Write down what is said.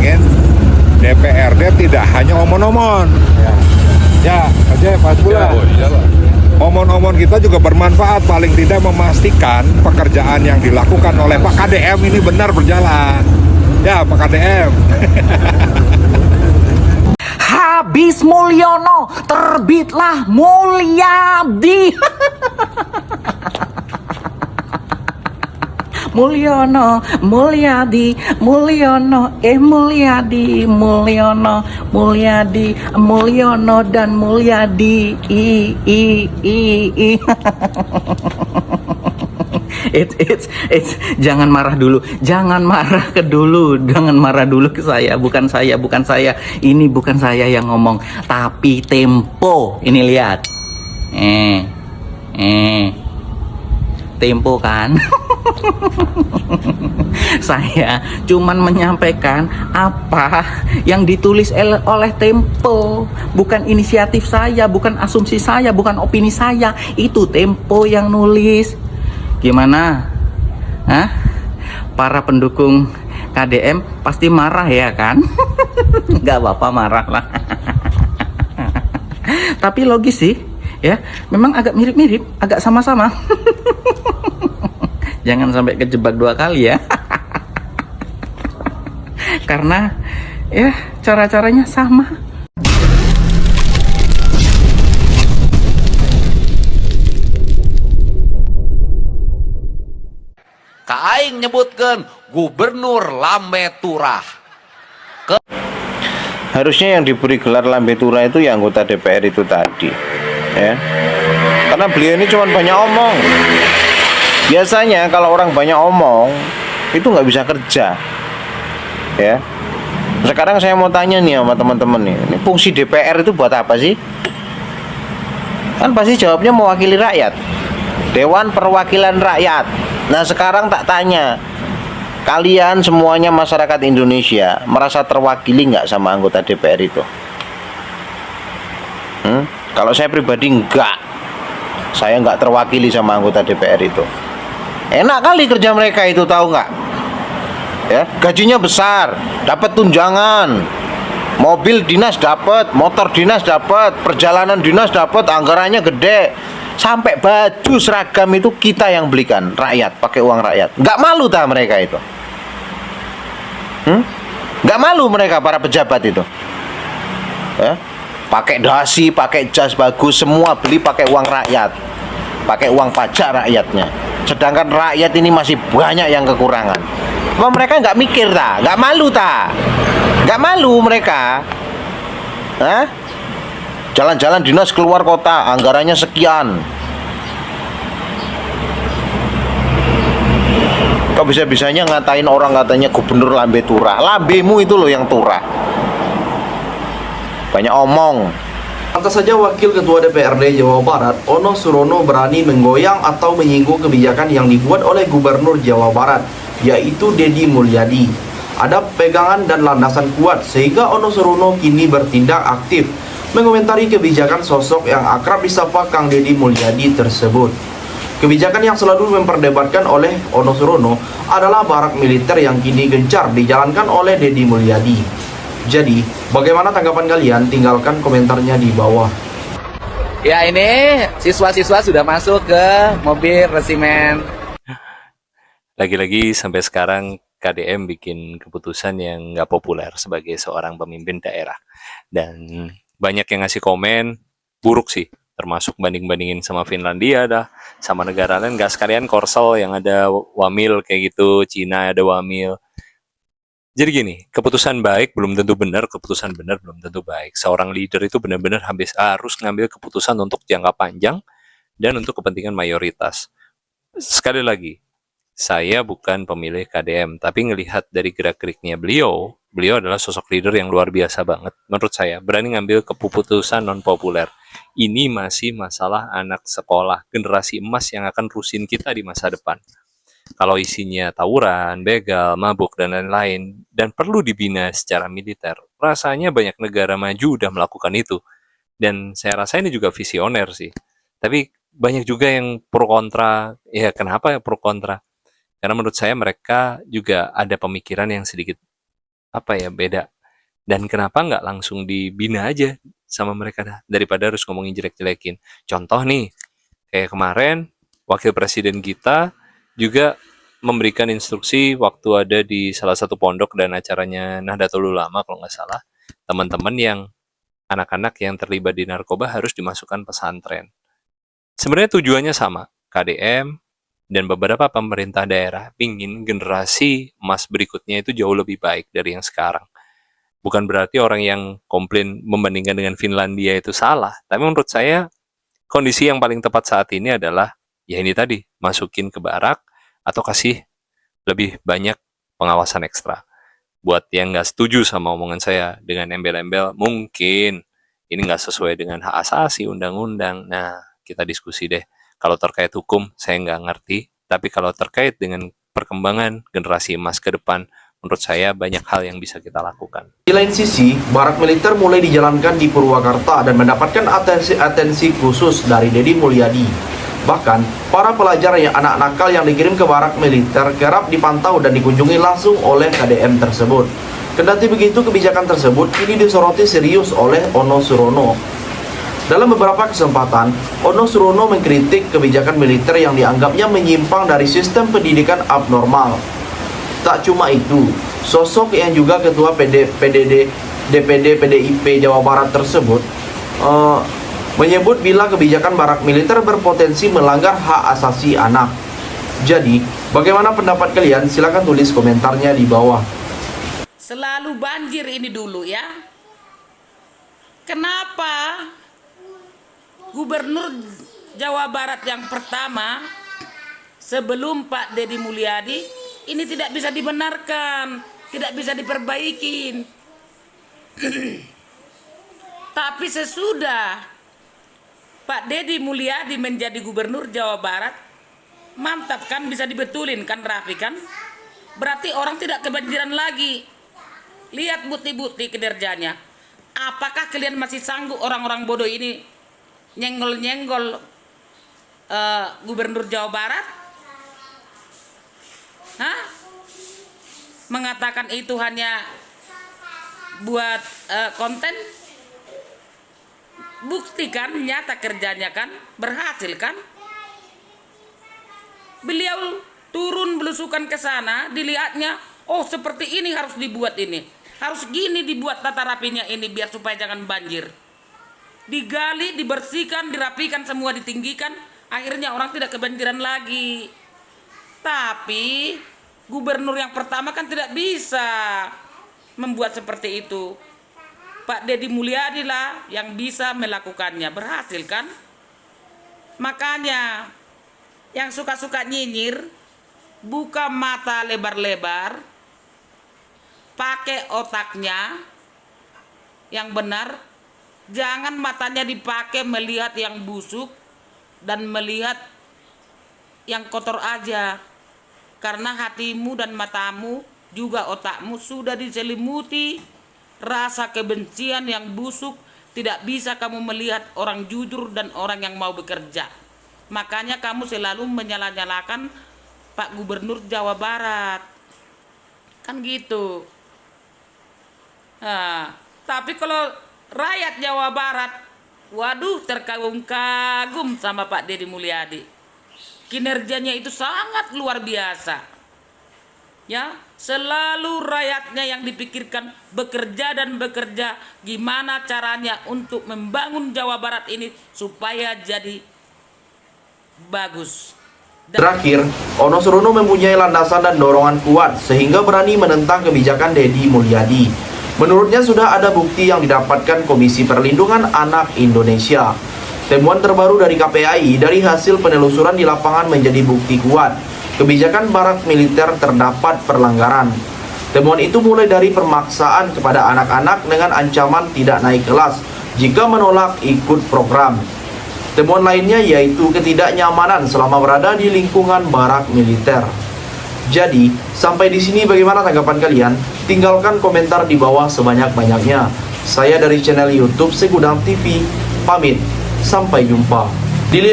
ingin DPRD tidak hanya omon-omon. Ya, aja Pak Pula. Omon-omon kita juga bermanfaat, paling tidak memastikan pekerjaan yang dilakukan oleh Pak KDM ini benar berjalan. Ya, Pak KDM. Habis Mulyono, terbitlah Mulyadi. Mulyono, Mulyadi, Mulyono, Mulyadi, Mulyono, Mulyadi, Mulyono dan Mulyadi. I. It's jangan marah dulu, jangan marah dulu ke saya, bukan saya, ini bukan saya yang ngomong, tapi Tempo. Ini lihat, Tempo kan. Saya cuman menyampaikan apa yang ditulis oleh Tempo, bukan inisiatif saya, bukan asumsi saya, bukan opini saya. Itu Tempo yang nulis. Gimana? Hah? Para pendukung KDM pasti marah ya kan? Nggak apa-apa, marah lah. Tapi logis sih, ya. Memang agak mirip-mirip, agak sama-sama. Jangan sampai kejebak dua kali ya. Karena ya cara-caranya sama. Ka aing nyebutkeun Gubernur Lambe Turah. Harusnya yang diberi gelar Lambe Turah itu ya anggota DPR itu tadi, ya. Karena beliau ini cuma banyak omong. Biasanya kalau orang banyak omong itu nggak bisa kerja, ya. Sekarang saya mau tanya nih sama teman-teman nih, ini fungsi DPR itu buat apa sih? Kan pasti jawabnya mewakili rakyat, Dewan Perwakilan Rakyat. Nah sekarang tak tanya, kalian semuanya masyarakat Indonesia merasa terwakili nggak sama anggota DPR itu? Kalau saya pribadi enggak, saya nggak terwakili sama anggota DPR itu. Enak kali kerja mereka itu, tahu nggak? Ya, gajinya besar, dapat tunjangan, mobil dinas dapat, motor dinas dapat, perjalanan dinas dapat, anggarannya gede, sampai baju seragam itu kita yang belikan, rakyat, pakai uang rakyat. Nggak malu tak mereka itu? Nggak malu mereka para pejabat itu? Ya, pakai dasi, pakai jas bagus, semua beli pakai uang rakyat, pakai uang pajak rakyatnya. Sedangkan rakyat ini masih banyak yang kekurangan. Apa mereka nggak mikir tak? Nggak malu tak? Nggak malu mereka? Hah? Jalan-jalan dinas keluar kota, anggarannya sekian. Kok bisa-bisanya ngatain orang katanya Gubernur Lambe Turah? Lambemu itu loh yang turah. Banyak omong. Lantas saja Wakil Ketua DPRD Jawa Barat, Ono Surono, berani menggoyang atau menyinggung kebijakan yang dibuat oleh Gubernur Jawa Barat, yaitu Deddy Mulyadi. Ada pegangan dan landasan kuat sehingga Ono Surono kini bertindak aktif mengomentari kebijakan sosok yang akrab disapa Kang Deddy Mulyadi tersebut. Kebijakan yang selalu memperdebatkan oleh Ono Surono adalah barak militer yang kini gencar dijalankan oleh Deddy Mulyadi. Jadi, bagaimana tanggapan kalian? Tinggalkan komentarnya di bawah. Ya, ini siswa-siswa sudah masuk ke mobil resimen. Lagi-lagi sampai sekarang KDM bikin keputusan yang nggak populer sebagai seorang pemimpin daerah. Dan banyak yang ngasih komen buruk sih, termasuk banding-bandingin sama Finlandia dah, sama negara lain, nggak sekalian Korsel yang ada wamil kayak gitu, Cina ada wamil. Jadi gini, keputusan baik belum tentu benar, keputusan benar belum tentu baik. Seorang leader itu benar-benar harus ngambil keputusan untuk jangka panjang dan untuk kepentingan mayoritas. Sekali lagi, saya bukan pemilih KDM, tapi ngelihat dari gerak-geriknya beliau adalah sosok leader yang luar biasa banget. Menurut saya, berani ngambil keputusan non-populer. Ini masih masalah anak sekolah, generasi emas yang akan rusin kita di masa depan. Kalau isinya tawuran, begal, mabuk, dan lain-lain, dan perlu dibina secara militer, rasanya banyak negara maju udah melakukan itu. Dan saya rasa ini juga visioner sih. Tapi banyak juga yang pro kontra. Ya kenapa pro kontra? Karena menurut saya mereka juga ada pemikiran yang sedikit apa ya, beda. Dan kenapa nggak langsung dibina aja sama mereka dah, daripada harus ngomongin jelek-jelekin. Contoh nih, kayak kemarin wakil presiden kita juga memberikan instruksi waktu ada di salah satu pondok dan acaranya Nahdlatul Ulama kalau nggak salah, teman-teman yang anak-anak yang terlibat di narkoba harus dimasukkan pesantren. Sebenarnya tujuannya sama, KDM dan beberapa pemerintah daerah pingin generasi emas berikutnya itu jauh lebih baik dari yang sekarang. Bukan berarti orang yang komplain membandingkan dengan Finlandia itu salah, tapi menurut saya kondisi yang paling tepat saat ini adalah ya ini tadi, masukin ke barak atau kasih lebih banyak pengawasan ekstra. Buat yang nggak setuju sama omongan saya dengan embel-embel, mungkin ini nggak sesuai dengan hak asasi undang-undang. Nah, kita diskusi deh. Kalau terkait hukum, saya nggak ngerti. Tapi kalau terkait dengan perkembangan generasi emas ke depan, menurut saya banyak hal yang bisa kita lakukan. Di lain sisi, barak militer mulai dijalankan di Purwakarta dan mendapatkan atensi khusus dari Deddy Mulyadi. Bahkan, para pelajar yang anak nakal yang dikirim ke barak militer kerap dipantau dan dikunjungi langsung oleh KDM tersebut. Kendati begitu, kebijakan tersebut kini disoroti serius oleh Ono Surono. Dalam beberapa kesempatan, Ono Surono mengkritik kebijakan militer yang dianggapnya menyimpang dari sistem pendidikan abnormal. Tak cuma itu, sosok yang juga ketua DPD PDIP Jawa Barat tersebut menyebut bila kebijakan barak militer berpotensi melanggar hak asasi anak. Jadi, bagaimana pendapat kalian? Silakan tulis komentarnya di bawah. Selalu banjir ini dulu ya. Kenapa Gubernur Jawa Barat yang pertama sebelum Pak Deddy Mulyadi ini tidak bisa dibenarkan, tidak bisa diperbaikin. Tapi sesudah Pak Deddy Mulyadi menjadi Gubernur Jawa Barat, mantap kan, bisa dibetulin kan, Raffi kan? Berarti orang tidak kebanjiran lagi. Lihat bukti-bukti kinerjanya. Apakah kalian masih sanggup orang-orang bodoh ini nyenggol-nyenggol Gubernur Jawa Barat? Hah? Mengatakan itu hanya buat konten? Buktikan, nyata kerjanya kan, berhasil kan? Beliau turun belusukan ke sana, dilihatnya, oh seperti ini harus dibuat ini. Harus gini dibuat tata rapinya ini biar supaya jangan banjir. Digali, dibersihkan, dirapikan, semua ditinggikan, akhirnya orang tidak kebanjiran lagi. Tapi gubernur yang pertama kan tidak bisa membuat seperti itu. Pak Deddy Mulyadi lah yang bisa melakukannya, berhasil kan? Makanya yang suka-suka nyinyir, buka mata lebar-lebar, pakai otaknya yang benar, jangan matanya dipakai melihat yang busuk dan melihat yang kotor aja. Karena hatimu dan matamu juga otakmu sudah diselimuti rasa kebencian yang busuk. Tidak bisa kamu melihat orang jujur dan orang yang mau bekerja. Makanya kamu selalu menyalah-nyalakan Pak Gubernur Jawa Barat. Kan gitu. Nah, tapi kalau rakyat Jawa Barat, waduh, terkagum-kagum sama Pak Deddy Mulyadi. Kinerjanya itu sangat luar biasa. Ya, selalu rakyatnya yang dipikirkan, bekerja dan bekerja gimana caranya untuk membangun Jawa Barat ini supaya jadi bagus. Terakhir, Ono Surono mempunyai landasan dan dorongan kuat sehingga berani menentang kebijakan Deddy Mulyadi. Menurutnya sudah ada bukti yang didapatkan Komisi Perlindungan Anak Indonesia. Temuan terbaru dari KPAI dari hasil penelusuran di lapangan menjadi bukti kuat kebijakan barak militer terdapat pelanggaran. Temuan itu mulai dari pemaksaan kepada anak-anak dengan ancaman tidak naik kelas jika menolak ikut program. Temuan lainnya yaitu ketidaknyamanan selama berada di lingkungan barak militer. Jadi, sampai di sini bagaimana tanggapan kalian? Tinggalkan komentar di bawah sebanyak-banyaknya. Saya dari channel YouTube Segudang TV, pamit. Sampai jumpa. Dilihat